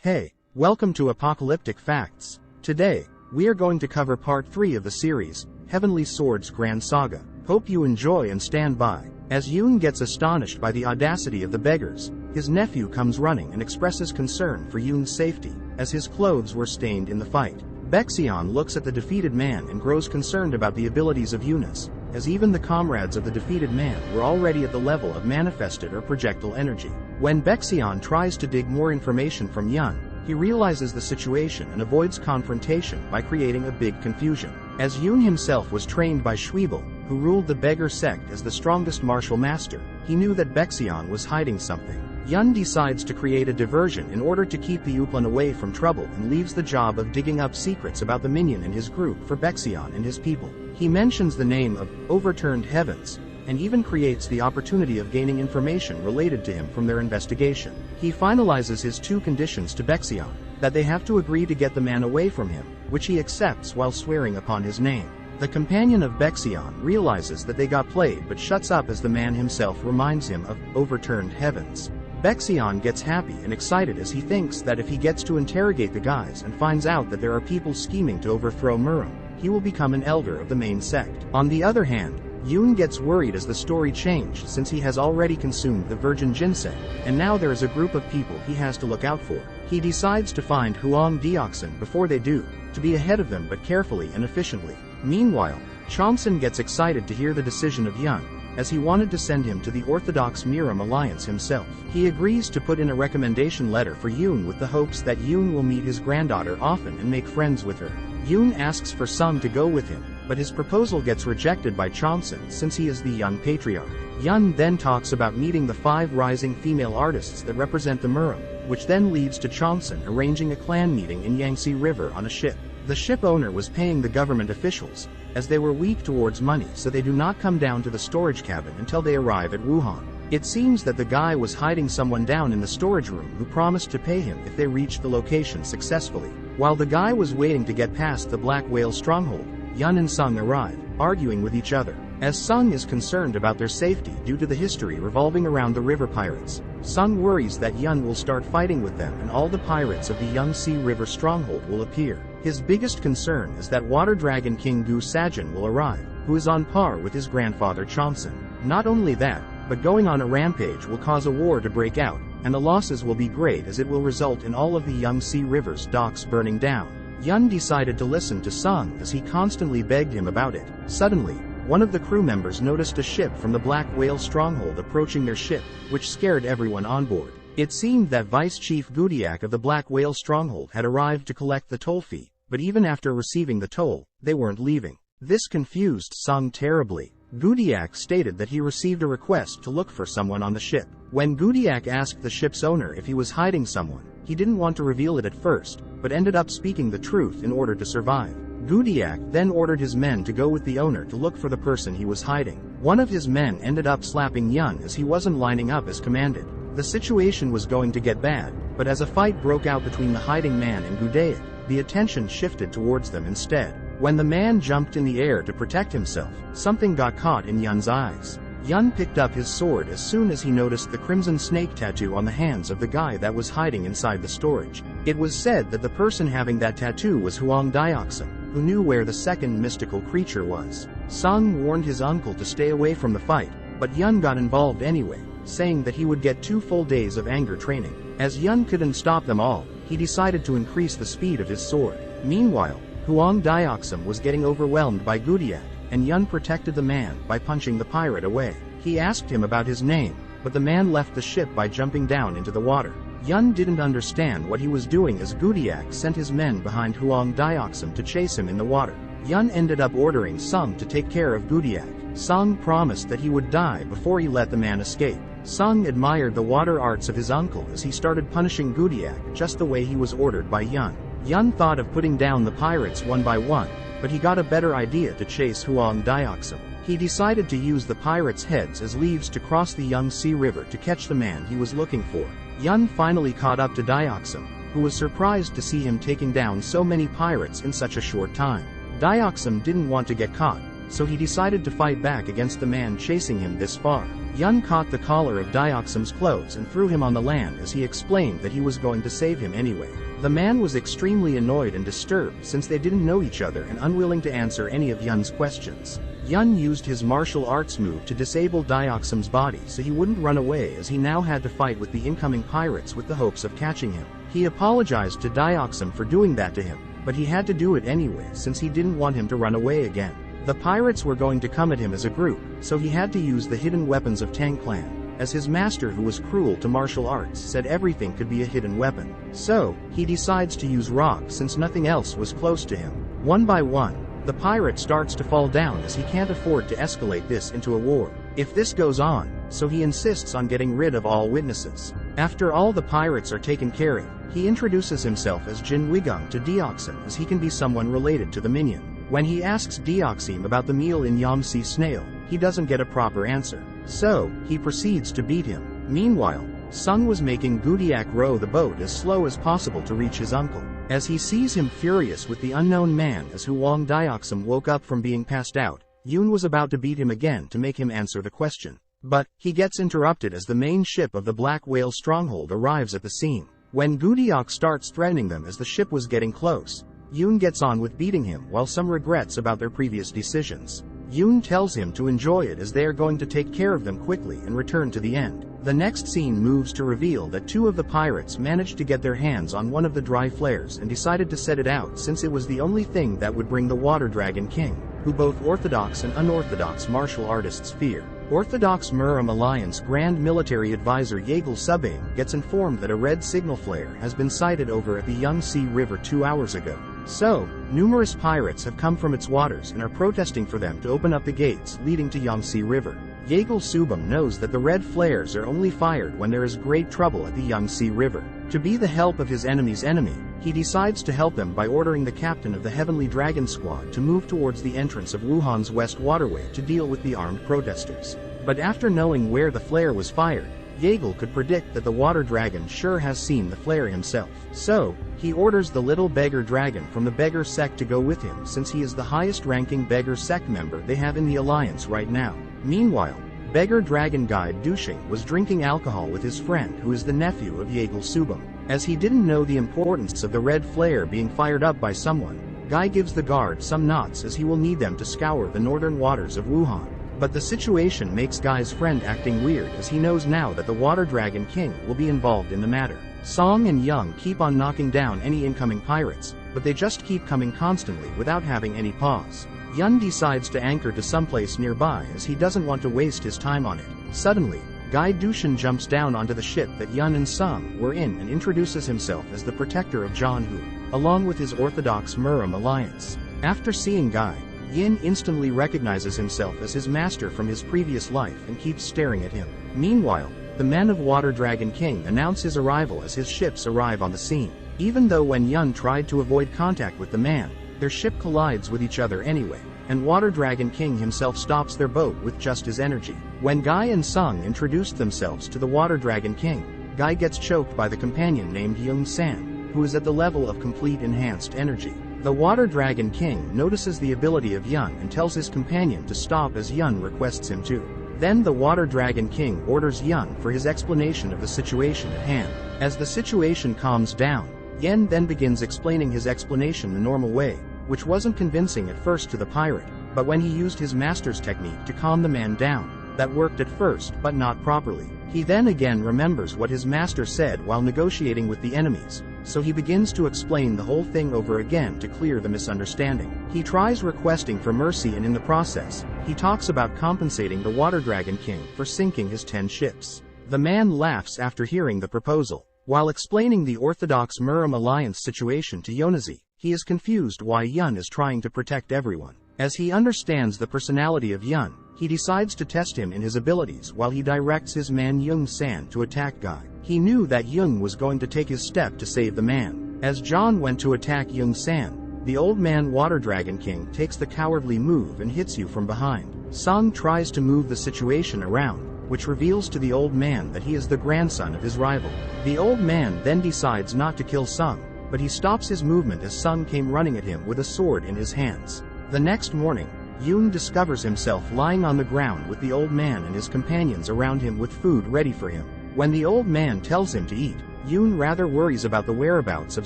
Hey, welcome to Apocalyptic Facts. Today, we are going to cover part 3 of the series, Heavenly Sword's Grand Saga. Hope you enjoy and stand by. As Yoon gets astonished by the audacity of the beggars, his nephew comes running and expresses concern for Yoon's safety, as his clothes were stained in the fight. Baekseon looks at the defeated man and grows concerned about the abilities of Eunice, as even the comrades of the defeated man were already at the level of manifested or projectile energy. When Baekseon tries to dig more information from Yoon, he realizes the situation and avoids confrontation by creating a big confusion. As Yoon himself was trained by Schweibel, who ruled the beggar sect as the strongest martial master, he knew that Baekseon was hiding something. Yoon decides to create a diversion in order to keep the Uplan away from trouble and leaves the job of digging up secrets about the Minion and his group for Baekseon and his people. He mentions the name of Overturned Heavens, and even creates the opportunity of gaining information related to him from their investigation. He finalizes his 2 conditions to Baekseon, that they have to agree to get the man away from him, which he accepts while swearing upon his name. The companion of Baekseon realizes that they got played but shuts up as the man himself reminds him of Overturned Heavens. Baekseon gets happy and excited as he thinks that if he gets to interrogate the guys and finds out that there are people scheming to overthrow Murim, he will become an elder of the main sect. On the other hand, Yoon gets worried as the story changed since he has already consumed the virgin ginseng, and now there is a group of people he has to look out for. He decides to find Huang Deoxin before they do, to be ahead of them but carefully and efficiently. Meanwhile, Chomson gets excited to hear the decision of Yoon, as he wanted to send him to the Orthodox Murim Alliance himself. He agrees to put in a recommendation letter for Yoon with the hopes that Yoon will meet his granddaughter often and make friends with her. Yoon asks for Sung to go with him, but his proposal gets rejected by Chomson since he is the young patriarch. Yoon then talks about meeting the 5 rising female artists that represent the Murim, which then leads to Chomson arranging a clan meeting in Yangtze River on a ship. The ship owner was paying the government officials, as they were weak towards money, so they do not come down to the storage cabin until they arrive at Wuhan. It seems that the guy was hiding someone down in the storage room who promised to pay him if they reached the location successfully. While the guy was waiting to get past the Black Whale stronghold, Yoon and Sung arrive, arguing with each other. As Sung is concerned about their safety due to the history revolving around the river pirates, Sung worries that Yoon will start fighting with them and all the pirates of the Yangtze River stronghold will appear. His biggest concern is that Water Dragon King Gu Sajin will arrive, who is on par with his grandfather Chomson. Not only that, but going on a rampage will cause a war to break out, and the losses will be great as it will result in all of the Yangtze River's docks burning down. Yoon decided to listen to Sung as he constantly begged him about it. Suddenly, one of the crew members noticed a ship from the Black Whale stronghold approaching their ship, which scared everyone on board. It seemed that Vice Chief Gudiak of the Black Whale stronghold had arrived to collect the toll fee, but even after receiving the toll, they weren't leaving. This confused Sung terribly. Gudiak stated that he received a request to look for someone on the ship. When Gudiak asked the ship's owner if he was hiding someone, he didn't want to reveal it at first, but ended up speaking the truth in order to survive. Gudiak then ordered his men to go with the owner to look for the person he was hiding. One of his men ended up slapping Yoon as he wasn't lining up as commanded. The situation was going to get bad, but as a fight broke out between the hiding man and Gudiak, the attention shifted towards them instead. When the man jumped in the air to protect himself, something got caught in Yoon's eyes. Yoon picked up his sword as soon as he noticed the crimson snake tattoo on the hands of the guy that was hiding inside the storage. It was said that the person having that tattoo was Huang Deoxin, who knew where the second mystical creature was. Sung warned his uncle to stay away from the fight, but Yoon got involved anyway, saying that he would get 2 full days of anger training. As Yoon couldn't stop them all, he decided to increase the speed of his sword. Meanwhile, Huang Deoxin was getting overwhelmed by Gudiak, and Yoon protected the man by punching the pirate away. He asked him about his name, but the man left the ship by jumping down into the water. Yoon didn't understand what he was doing as Gudiak sent his men behind Huang Deoxin to chase him in the water. Yoon ended up ordering Sung to take care of Gudiak. Sung promised that he would die before he let the man escape. Sung admired the water arts of his uncle as he started punishing Gudiak just the way he was ordered by Yoon. Yoon thought of putting down the pirates one by one, but he got a better idea to chase Huang Deoxin. He decided to use the pirates' heads as leaves to cross the Yangtze River to catch the man he was looking for. Yoon finally caught up to Deoxin, who was surprised to see him taking down so many pirates in such a short time. Deoxin didn't want to get caught, so he decided to fight back against the man chasing him this far. Yun caught the collar of Dioxim's clothes and threw him on the land as he explained that he was going to save him anyway. The man was extremely annoyed and disturbed since they didn't know each other and unwilling to answer any of Yun's questions. Yun used his martial arts move to disable Dioxim's body so he wouldn't run away, as he now had to fight with the incoming pirates with the hopes of catching him. He apologized to Dioxim for doing that to him, but he had to do it anyway since he didn't want him to run away again. The pirates were going to come at him as a group, so he had to use the hidden weapons of Tang Clan, as his master, who was cruel to martial arts, said everything could be a hidden weapon. So, he decides to use rock since nothing else was close to him. One by one, the pirate starts to fall down as he can't afford to escalate this into a war. If this goes on, so he insists on getting rid of all witnesses. After all the pirates are taken care of, he introduces himself as Jin Wigung to Dioxim, as he can be someone related to the Minion. When he asks Dioxim about the meal in Yamsi Snail, he doesn't get a proper answer. So, he proceeds to beat him. Meanwhile, Sung was making Gudiak row the boat as slow as possible to reach his uncle. As he sees him furious with the unknown man as Huang Dioxim woke up from being passed out, Yun was about to beat him again to make him answer the question. But, he gets interrupted as the main ship of the Black Whale stronghold arrives at the scene. When Gudiak starts threatening them as the ship was getting close, Yun gets on with beating him while some regrets about their previous decisions. Yun tells him to enjoy it as they are going to take care of them quickly and return to the end. The next scene moves to reveal that two of the pirates managed to get their hands on one of the dry flares and decided to set it out since it was the only thing that would bring the Water Dragon King, who both orthodox and unorthodox martial artists fear. Orthodox Muram Alliance Grand Military Advisor Yeagle Subaim gets informed that a red signal flare has been sighted over at the Yangtze River 2 hours ago. So, numerous pirates have come from its waters and are protesting for them to open up the gates leading to Yangtze River. Yeagle Subam knows that the red flares are only fired when there is great trouble at the Yangtze River. To be the help of his enemy's enemy, he decides to help them by ordering the captain of the Heavenly Dragon Squad to move towards the entrance of Wuhan's West Waterway to deal with the armed protesters. But after knowing where the flare was fired, Yeagle could predict that the Water Dragon sure has seen the flare himself. So, he orders the little beggar dragon from the beggar sect to go with him since he is the highest-ranking beggar sect member they have in the alliance right now. Meanwhile, beggar dragon guide Dushing was drinking alcohol with his friend, who is the nephew of Yeagle Subam. As he didn't know the importance of the red flare being fired up by someone, Guy gives the guard some knots as he will need them to scour the northern waters of Wuhan. But the situation makes Guy's friend acting weird as he knows now that the Water Dragon King will be involved in the matter. Song and Young keep on knocking down any incoming pirates, but they just keep coming constantly without having any pause. Yun decides to anchor to someplace nearby as he doesn't want to waste his time on it. Suddenly, Guy Dushin jumps down onto the ship that Yun and Sung were in and introduces himself as the protector of Jianhu, along with his orthodox Muram alliance. After seeing Guy, Yin instantly recognizes himself as his master from his previous life and keeps staring at him. Meanwhile, the men of Water Dragon King announce his arrival as his ships arrive on the scene. Even though when Yun tried to avoid contact with the man, their ship collides with each other anyway, and Water Dragon King himself stops their boat with just his energy. When Guy and Sung introduced themselves to the Water Dragon King, Guy gets choked by the companion named Yung San, who is at the level of complete enhanced energy. The Water Dragon King notices the ability of Yun and tells his companion to stop as Yun requests him to. Then the Water Dragon King orders Yun for his explanation of the situation at hand. As the situation calms down, Yen then begins explaining his explanation the normal way, which wasn't convincing at first to the pirate, but when he used his master's technique to calm the man down, that worked at first but not properly. He then again remembers what his master said while negotiating with the enemies, so he begins to explain the whole thing over again to clear the misunderstanding. He tries requesting for mercy, and in the process, he talks about compensating the Water Dragon King for sinking his 10 ships. The man laughs after hearing the proposal. While explaining the Orthodox Muram Alliance situation to Yonazi, he is confused why Yun is trying to protect everyone. As he understands the personality of Yun, he decides to test him in his abilities while he directs his man Yung San to attack Guy. He knew that Yung was going to take his step to save the man. As John went to attack Yung San, the old man Water Dragon King takes the cowardly move and hits you from behind. Sung tries to move the situation around, which reveals to the old man that he is the grandson of his rival. The old man then decides not to kill Sung, but he stops his movement as Sung came running at him with a sword in his hands. The next morning, Yoon discovers himself lying on the ground with the old man and his companions around him with food ready for him. When the old man tells him to eat, Yoon rather worries about the whereabouts of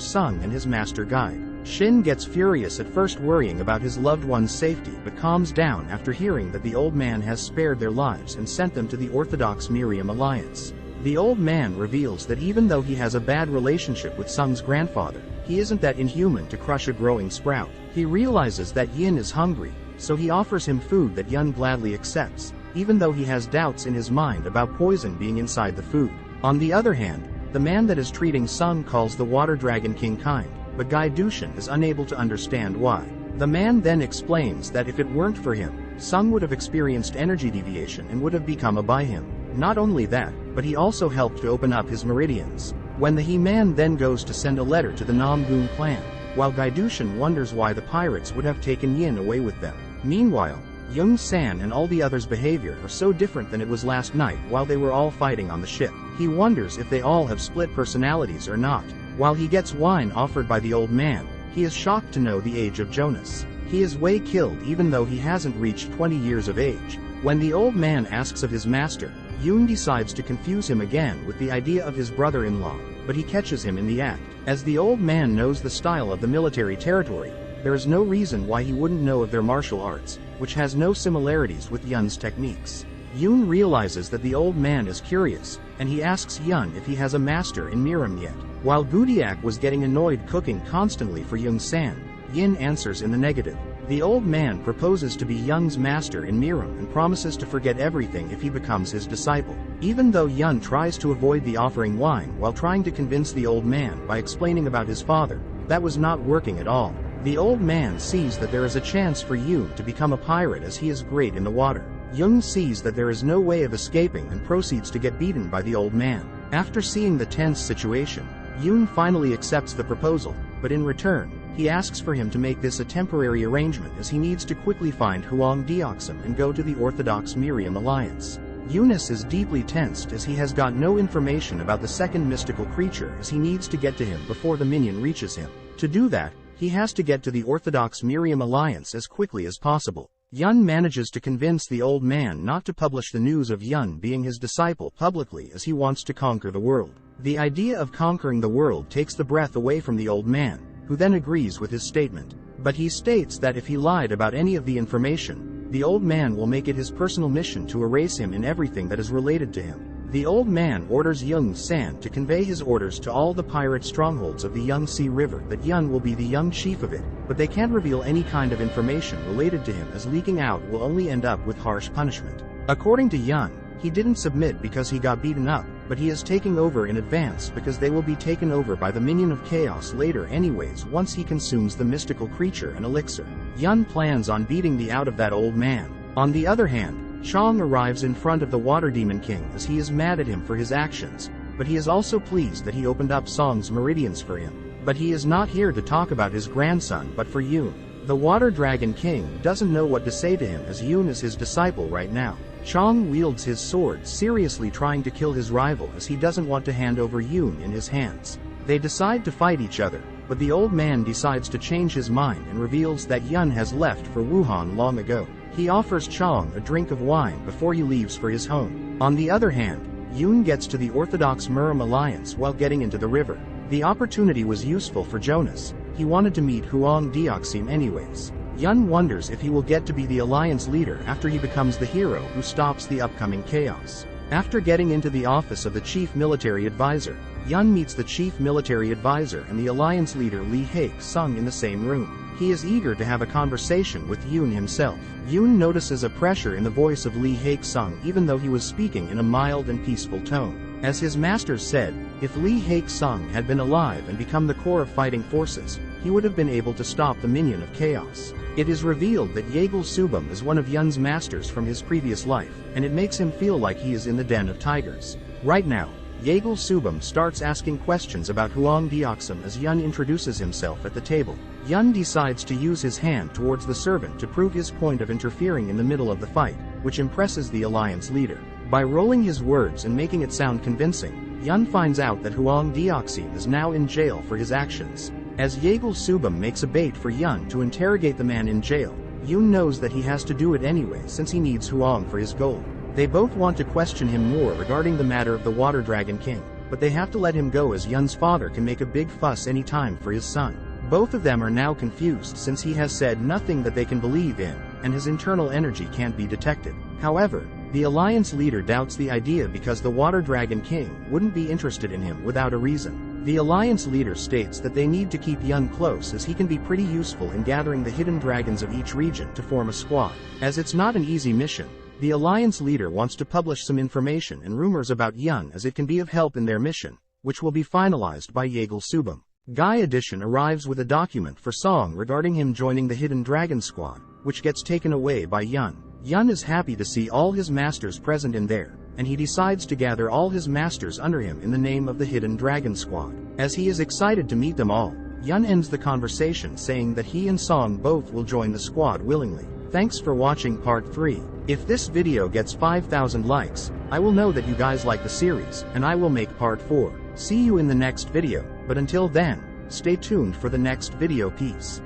Sung and his master guide. Shin gets furious at first, worrying about his loved one's safety, but calms down after hearing that the old man has spared their lives and sent them to the Orthodox Miriam Alliance. The old man reveals that even though he has a bad relationship with Sung's grandfather, he isn't that inhuman to crush a growing sprout. He realizes that Yin is hungry, so he offers him food that Yun gladly accepts, even though he has doubts in his mind about poison being inside the food. On the other hand, the man that is treating Sung calls the Water Dragon King kind, but Guy Dushan is unable to understand why. The man then explains that if it weren't for him, Sung would have experienced energy deviation and would have become a by him. Not only that, but he also helped to open up his meridians. When the He-Man then goes to send a letter to the Namgoon clan, while Guy Dushan wonders why the pirates would have taken Yin away with them. Meanwhile, Young San and all the others' behavior are so different than it was last night while they were all fighting on the ship. He wonders if they all have split personalities or not. While he gets wine offered by the old man, he is shocked to know the age of Jonas. He is way killed even though he hasn't reached 20 years of age. When the old man asks of his master, Yoon decides to confuse him again with the idea of his brother-in-law, but he catches him in the act. As the old man knows the style of the military territory, there is no reason why he wouldn't know of their martial arts, which has no similarities with Yun's techniques. Yoon realizes that the old man is curious, and he asks Yun if he has a master in Miram yet. While Gudiak was getting annoyed cooking constantly for Young San, Yin answers in the negative. The old man proposes to be Young's master in Miram and promises to forget everything if he becomes his disciple. Even though Yun tries to avoid the offering wine while trying to convince the old man by explaining about his father, that was not working at all. The old man sees that there is a chance for Yoon to become a pirate as he is great in the water. Young sees that there is no way of escaping and proceeds to get beaten by the old man. After seeing the tense situation, Yoon finally accepts the proposal, but in return, he asks for him to make this a temporary arrangement as he needs to quickly find Huang Deoxum and go to the Orthodox Miriam Alliance. Eunice is deeply tensed as he has got no information about the second mystical creature as he needs to get to him before the minion reaches him. To do that, he has to get to the Orthodox Miriam Alliance as quickly as possible. Yun manages to convince the old man not to publish the news of Yun being his disciple publicly as he wants to conquer the world. The idea of conquering the world takes the breath away from the old man, who then agrees with his statement. But he states that if he lied about any of the information, the old man will make it his personal mission to erase him in everything that is related to him. The old man orders Young San to convey his orders to all the pirate strongholds of the Yangtze River that Yun will be the young chief of it, but they can't reveal any kind of information related to him as leaking out will only end up with harsh punishment. According to Yun, he didn't submit because he got beaten up, but he is taking over in advance because they will be taken over by the Minion of Chaos later anyways once he consumes the mystical creature and elixir. Yun plans on beating the out of that old man. On the other hand, Chong arrives in front of the Water Demon King as he is mad at him for his actions, but he is also pleased that he opened up Song's meridians for him. But he is not here to talk about his grandson but for Yoon. The Water Dragon King doesn't know what to say to him as Yoon is his disciple right now. Chong wields his sword seriously trying to kill his rival as he doesn't want to hand over Yoon in his hands. They decide to fight each other, but the old man decides to change his mind and reveals that Yun has left for Wuhan long ago. He offers Chong a drink of wine before he leaves for his home. On the other hand, Yoon gets to the Orthodox Miriam Alliance while getting into the river. The opportunity was useful for Jonas. He wanted to meet Huang Deoxum anyways. Yun wonders if he will get to be the Alliance leader after he becomes the hero who stops the upcoming chaos. After getting into the office of the Chief Military Advisor, Yun meets the Chief Military Advisor and the Alliance leader Lee Haek-sung in the same room. He is eager to have a conversation with Yoon himself. Yoon notices a pressure in the voice of Lee Haek-sung even though he was speaking in a mild and peaceful tone. As his masters said, if Lee Haek-sung had been alive and become the core of fighting forces, he would have been able to stop the Minion of Chaos. It is revealed that Yeagle Subum is one of Yun's masters from his previous life, and it makes him feel like he is in the den of tigers. Right now, Yeagle Subum starts asking questions about Huang Deoxum as Yun introduces himself at the table. Yun decides to use his hand towards the servant to prove his point of interfering in the middle of the fight, which impresses the Alliance leader. By rolling his words and making it sound convincing, Yun finds out that Huang Deoxum is now in jail for his actions. As Yeagle Subum makes a bait for Yun to interrogate the man in jail, Yoon knows that he has to do it anyway since he needs Huang for his goal. They both want to question him more regarding the matter of the Water Dragon King, but they have to let him go as Yun's father can make a big fuss anytime for his son. Both of them are now confused since he has said nothing that they can believe in, and his internal energy can't be detected. However, the Alliance leader doubts the idea because the Water Dragon King wouldn't be interested in him without a reason. The Alliance leader states that they need to keep Yun close as he can be pretty useful in gathering the hidden dragons of each region to form a squad. As it's not an easy mission, the Alliance leader wants to publish some information and rumors about Yun as it can be of help in their mission, which will be finalized by Yeagle Subum. Guy Edition arrives with a document for Song regarding him joining the Hidden Dragon Squad, which gets taken away by Yun. Yun is happy to see all his masters present in there, and he decides to gather all his masters under him in the name of the Hidden Dragon Squad. As he is excited to meet them all, Yun ends the conversation saying that he and Song both will join the squad willingly. Thanks for watching part 3. If this video gets 5,000 likes, I will know that you guys like the series, and I will make part 4. See you in the next video, but until then, stay tuned for the next video. Peace.